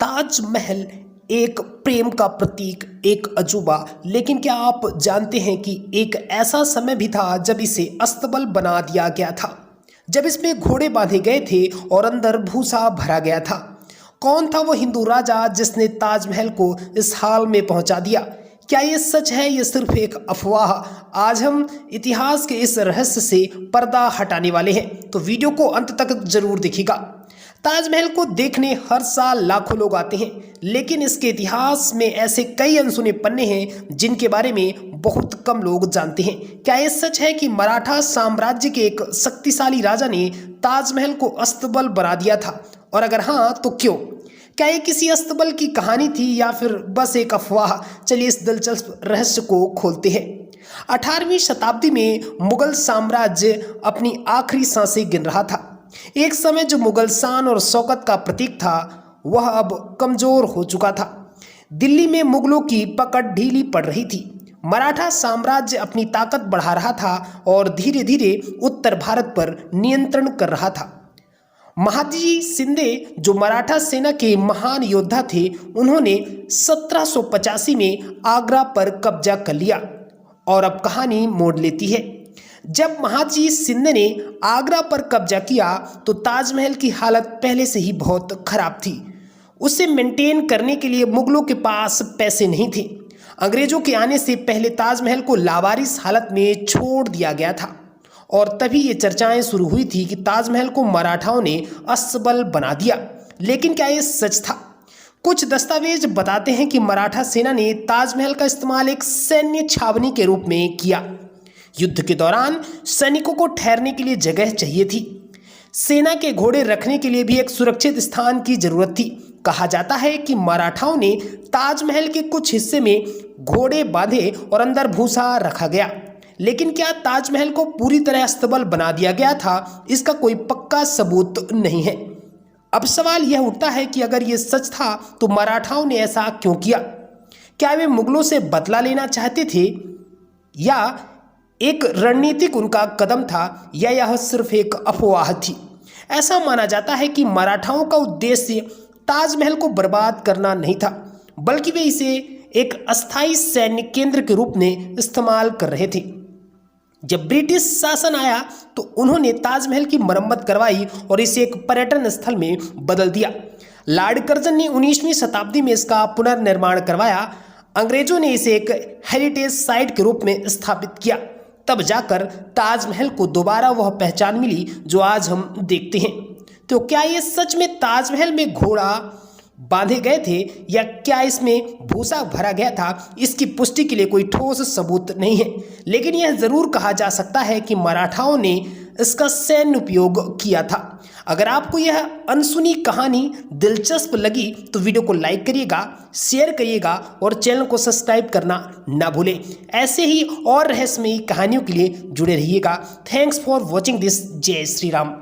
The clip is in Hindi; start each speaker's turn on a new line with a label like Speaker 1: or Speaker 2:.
Speaker 1: ताजमहल एक प्रेम का प्रतीक, एक अजूबा। लेकिन क्या आप जानते हैं कि एक ऐसा समय भी था जब इसे अस्तबल बना दिया गया था, जब इसमें घोड़े बांधे गए थे और अंदर भूसा भरा गया था। कौन था वो हिंदू राजा जिसने ताजमहल को इस हाल में पहुंचा दिया? क्या ये सच है, ये सिर्फ एक अफवाह? आज हम इतिहास के इस रहस्य से पर्दा हटाने वाले हैं, तो वीडियो को अंत तक जरूर देखिएगा। ताजमहल को देखने हर साल लाखों लोग आते हैं, लेकिन इसके इतिहास में ऐसे कई अनसुने पन्ने हैं जिनके बारे में बहुत कम लोग जानते हैं। क्या ये सच है कि मराठा साम्राज्य के एक शक्तिशाली राजा ने ताजमहल को अस्तबल बना दिया था? और अगर हाँ, तो क्यों? क्या ये किसी अस्तबल की कहानी थी या फिर बस एक अफवाह? चलिए इस दिलचस्प रहस्य को खोलते हैं। 18वीं शताब्दी में मुगल साम्राज्य अपनी आखिरी सांसें गिन रहा था। एक समय जो मुगल शान और शौकत का प्रतीक था, वह अब कमजोर हो चुका था। दिल्ली में मुगलों की पकड़ ढीली पड़ रही थी। मराठा साम्राज्य अपनी ताकत बढ़ा रहा था और धीरे धीरे उत्तर भारत पर नियंत्रण कर रहा था। महादजी शिंदे, जो मराठा सेना के महान योद्धा थे, उन्होंने 1785 में आगरा पर कब्जा कर लिया। और अब कहानी मोड़ लेती है। जब महादजी शिंदे ने आगरा पर कब्जा किया तो ताजमहल की हालत पहले से ही बहुत खराब थी। उसे मेंटेन करने के लिए मुगलों के पास पैसे नहीं थे। अंग्रेजों के आने से पहले ताजमहल को लावारिस हालत में छोड़ दिया गया था और तभी ये चर्चाएं शुरू हुई थी कि ताजमहल को मराठाओं ने अस्तबल बना दिया। लेकिन क्या ये सच था? कुछ दस्तावेज बताते हैं कि मराठा सेना ने ताजमहल का इस्तेमाल एक सैन्य छावनी के रूप में किया। युद्ध के दौरान सैनिकों को ठहरने के लिए जगह चाहिए थी। सेना के घोड़े रखने के लिए भी एक सुरक्षित स्थान की जरूरत थी। कहा जाता है कि मराठाओं ने ताजमहल के कुछ हिस्से में घोड़े बांधे और अंदर भूसा रखा गया। लेकिन क्या ताजमहल को पूरी तरह अस्तबल बना दिया गया था? इसका कोई पक्का सबूत नहीं है। अब सवाल यह उठता है कि अगर ये सच था तो मराठाओं ने ऐसा क्यों किया? क्या वे मुगलों से बदला लेना चाहते थे, या एक रणनीतिक उनका कदम था, या यह सिर्फ एक अफवाह थी? ऐसा माना जाता है कि मराठाओं का उद्देश्य ताजमहल को बर्बाद करना नहीं था, बल्कि वे इसे एक अस्थायी सैन्य केंद्र के रूप में इस्तेमाल कर रहे थे। जब ब्रिटिश शासन आया तो उन्होंने ताजमहल की मरम्मत करवाई और इसे एक पर्यटन स्थल में बदल दिया। लॉर्ड कर्जन ने 19वीं शताब्दी में इसका पुनर्निर्माण करवाया। अंग्रेजों ने इसे एक हेरिटेज साइट के रूप में स्थापित किया। तब जाकर ताजमहल को दोबारा वह पहचान मिली जो आज हम देखते हैं। तो क्या ये सच में ताजमहल में घोड़ा बांधे गए थे, या क्या इसमें भूसा भरा गया था? इसकी पुष्टि के लिए कोई ठोस सबूत नहीं है, लेकिन यह जरूर कहा जा सकता है कि मराठाओं ने इसका सैन्य उपयोग किया था। अगर आपको यह अनसुनी कहानी दिलचस्प लगी तो वीडियो को लाइक करिएगा, शेयर करिएगा और चैनल को सब्सक्राइब करना ना भूलें। ऐसे ही और रहस्यमयी कहानियों के लिए जुड़े रहिएगा। Thanks for watching this. जय श्री राम।